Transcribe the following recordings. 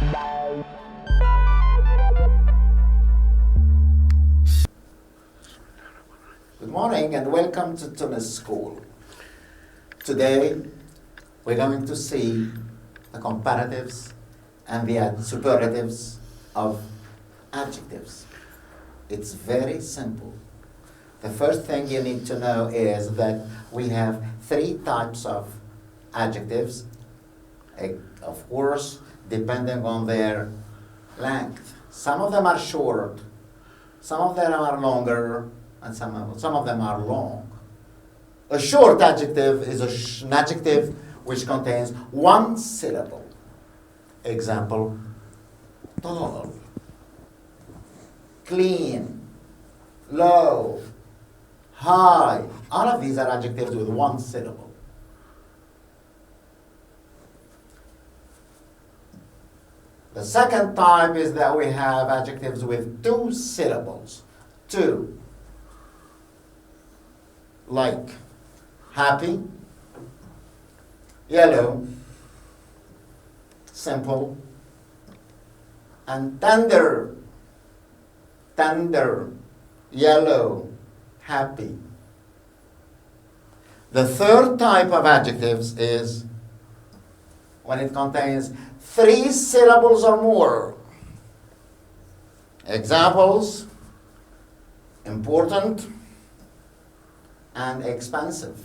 Good morning and welcome to TuniSchool. Today we're going to see the comparatives and the superlatives of adjectives. It's very simple. The first thing you need to know is that we have three types of adjectives, of course, depending on their length. Some of them are short, some of them are longer, and some of them are long. A short adjective is an adjective which contains one syllable. Example, tall, clean, low, high. All of these are adjectives with one syllable. The second type is that we have adjectives with two syllables. Two. Like happy, yellow, simple, and tender. Tender, yellow, happy. The third type of adjectives is when it contains three syllables or more. Examples, important and expensive,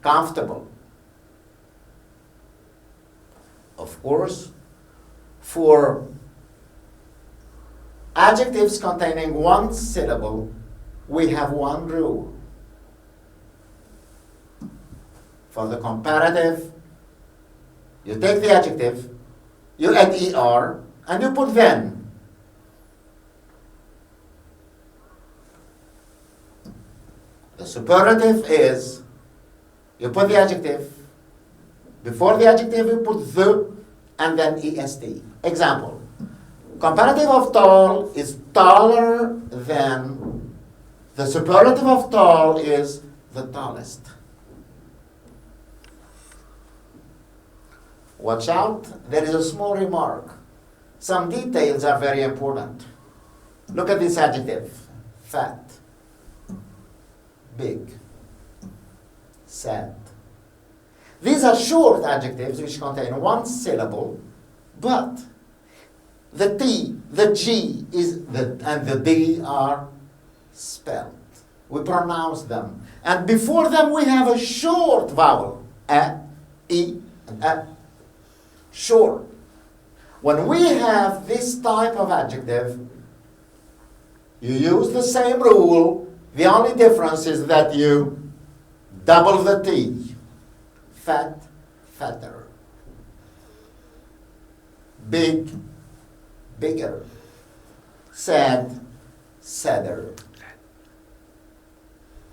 comfortable. Of course, for adjectives containing one syllable, we have one rule. For the comparative, you take the adjective, you add er, and you put then. The superlative is, you put the adjective, before the adjective you put the, and then est. Example, comparative of tall is taller than, the superlative of tall is the tallest. Watch out, there is a small remark. Some details are very important. Look at this adjective, fat, big, sad. These are short adjectives which contain one syllable, but the T, the G, and the D are spelled. We pronounce them. And before them we have a short vowel, A, E, and A. Short. When we have this type of adjective, you use the same rule. The only difference is that you double the T. Fat, fatter. Big, bigger. Sad, sadder.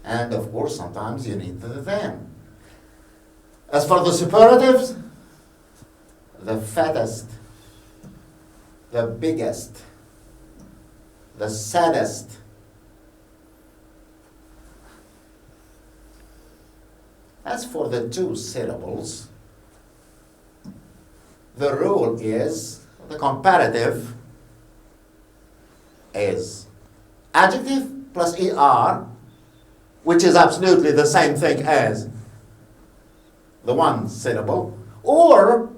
And of course, sometimes you need the then. As for the superlatives, the fattest, the biggest, the saddest. As for the two syllables, the rule is, the comparative is adjective plus er, which is absolutely the same thing as the one syllable, or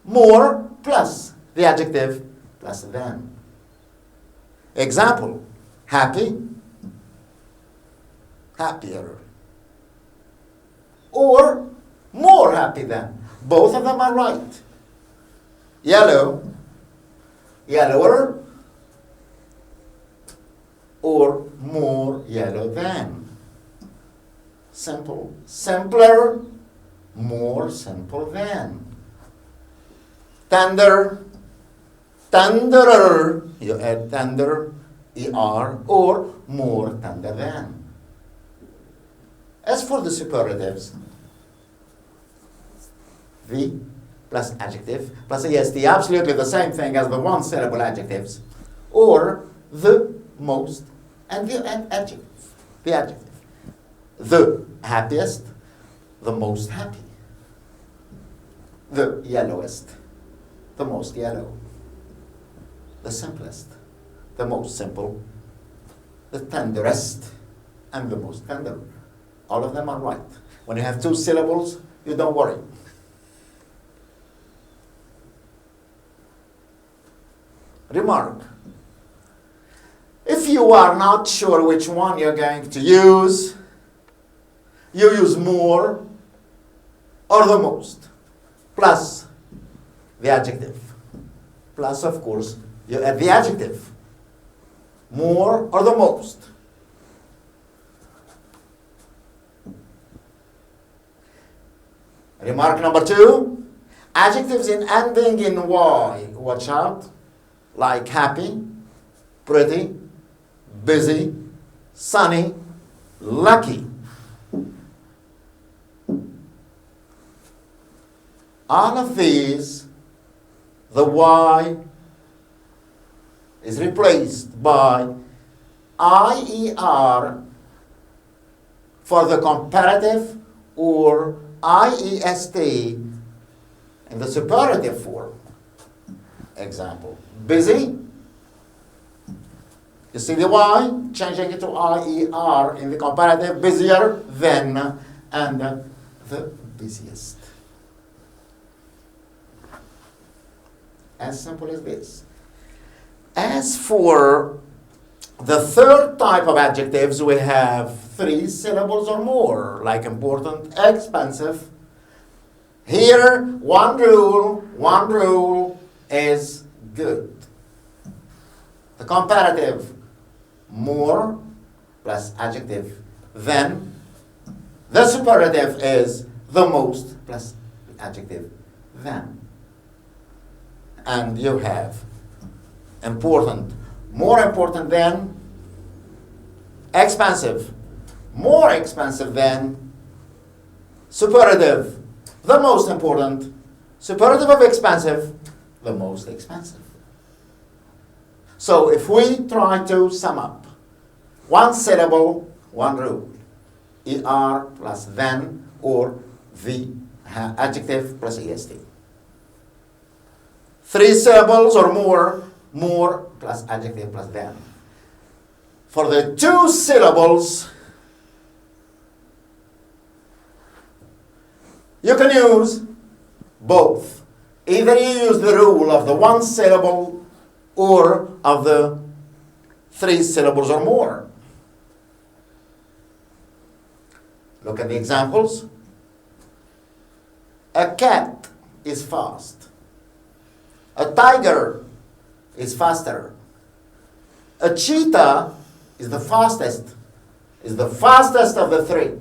more plus the adjective plus than. Example, happy, happier, or more happy than. Both of them are right. Yellow, yellower, or more yellow than. Simple, simpler, more simple than. Tender, tenderer, you add tender, er, or more tender than. As for the superlatives, the plus adjective plus est, absolutely the same thing as the one syllable adjectives, or the most and the adjective. The adjective. The happiest, the most happy. The yellowest, the most yellow. The simplest, the most simple. The tenderest, and the most tender. All of them are right. When you have two syllables, you don't worry. Remark. If you are not sure which one you're going to use, you use more or the most, plus the adjective. Plus, of course, you add the adjective. More or the most. Remark number 2, adjectives ending in Y, watch out, like happy, pretty, busy, sunny, lucky. All of these, the Y is replaced by IER for the comparative or IEST in the superlative form. Example, busy. You see the Y? Changing it to IER in the comparative, busier than, and the busiest. As simple as this. As for the third type of adjectives, we have 3 syllables or more, like important, expensive. Here, one rule is good. The comparative, more plus adjective than. The superlative is the most plus the adjective than. And you have important, more important than, expensive, more expensive than, superlative, the most important, superlative of expensive, the most expensive. So if we try to sum up, one syllable, one rule, ER plus than, or the adjective plus EST. 3 syllables or more plus adjective plus than. For the 2 syllables, you can use both. Either you use the rule of the 1 syllable or of the 3 syllables or more. Look at the examples. A cat is fast. A tiger is faster. A cheetah is the fastest of the 3.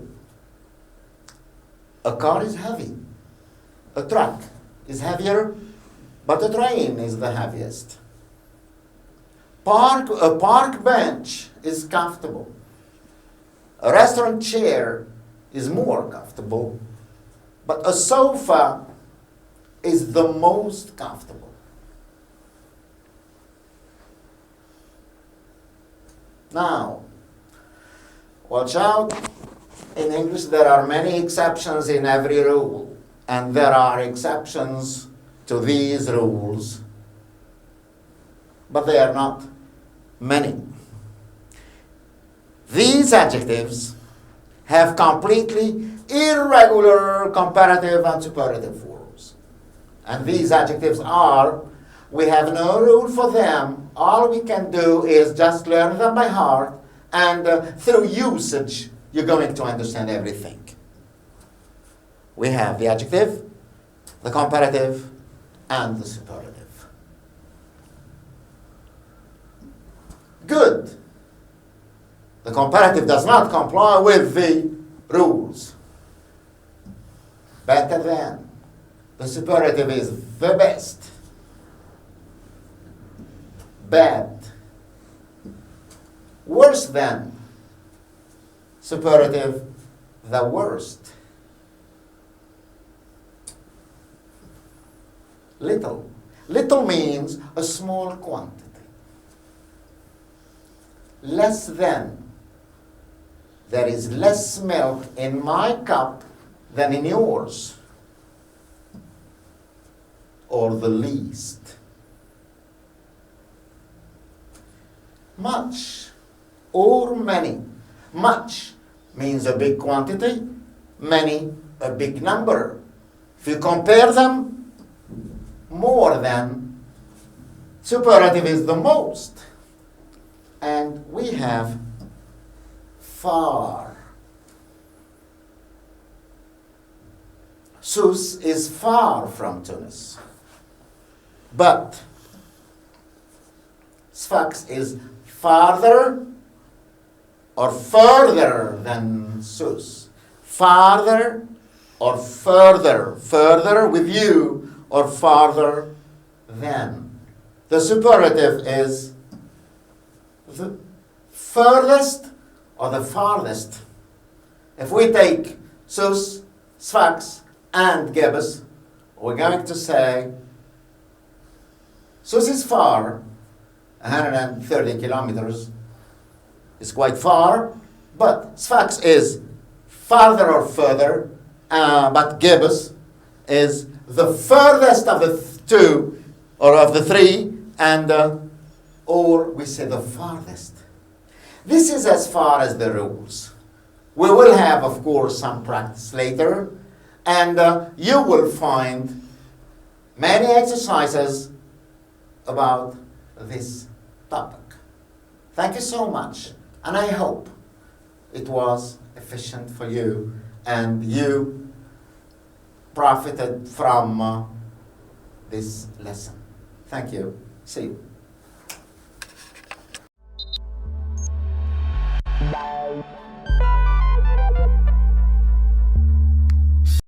A car is heavy. A truck is heavier, but a train is the heaviest. A park bench is comfortable. A restaurant chair is more comfortable, but a sofa is the most comfortable. Now, watch out. In English, there are many exceptions in every rule, and there are exceptions to these rules, but they are not many. These adjectives have completely irregular comparative and superlative forms. And these adjectives are, we have no rule for them. All we can do is just learn them by heart, and through usage, you're going to understand everything. We have the adjective, the comparative, and the superlative. Good. The comparative does not comply with the rules. Better than. The superlative is the best. Bad. Worse than. Superlative, the worst. Little. Little means a small quantity. Less than. There is less milk in my cup than in yours. or the least. Much or many. Much means a big quantity, many a big number. If you compare them, more than, superlative is the most. And we have far. Sousse is far from Tunis. But Sfax is farther or further than Sousse. Farther or further. Further with you or farther than. The superlative is the furthest or the farthest. If we take Sousse, Sfax, and Gibbous, we're going to say Sousse is far, 130 kilometers is quite far, but Sfax is farther or further, but Gibbous is the furthest of the two or of the three, and or we say the farthest. This is as far as the rules. We will have, of course, some practice later, and you will find many exercises about this topic. Thank you so much, and I hope it was efficient for you and you profited from this lesson. Thank you. See you.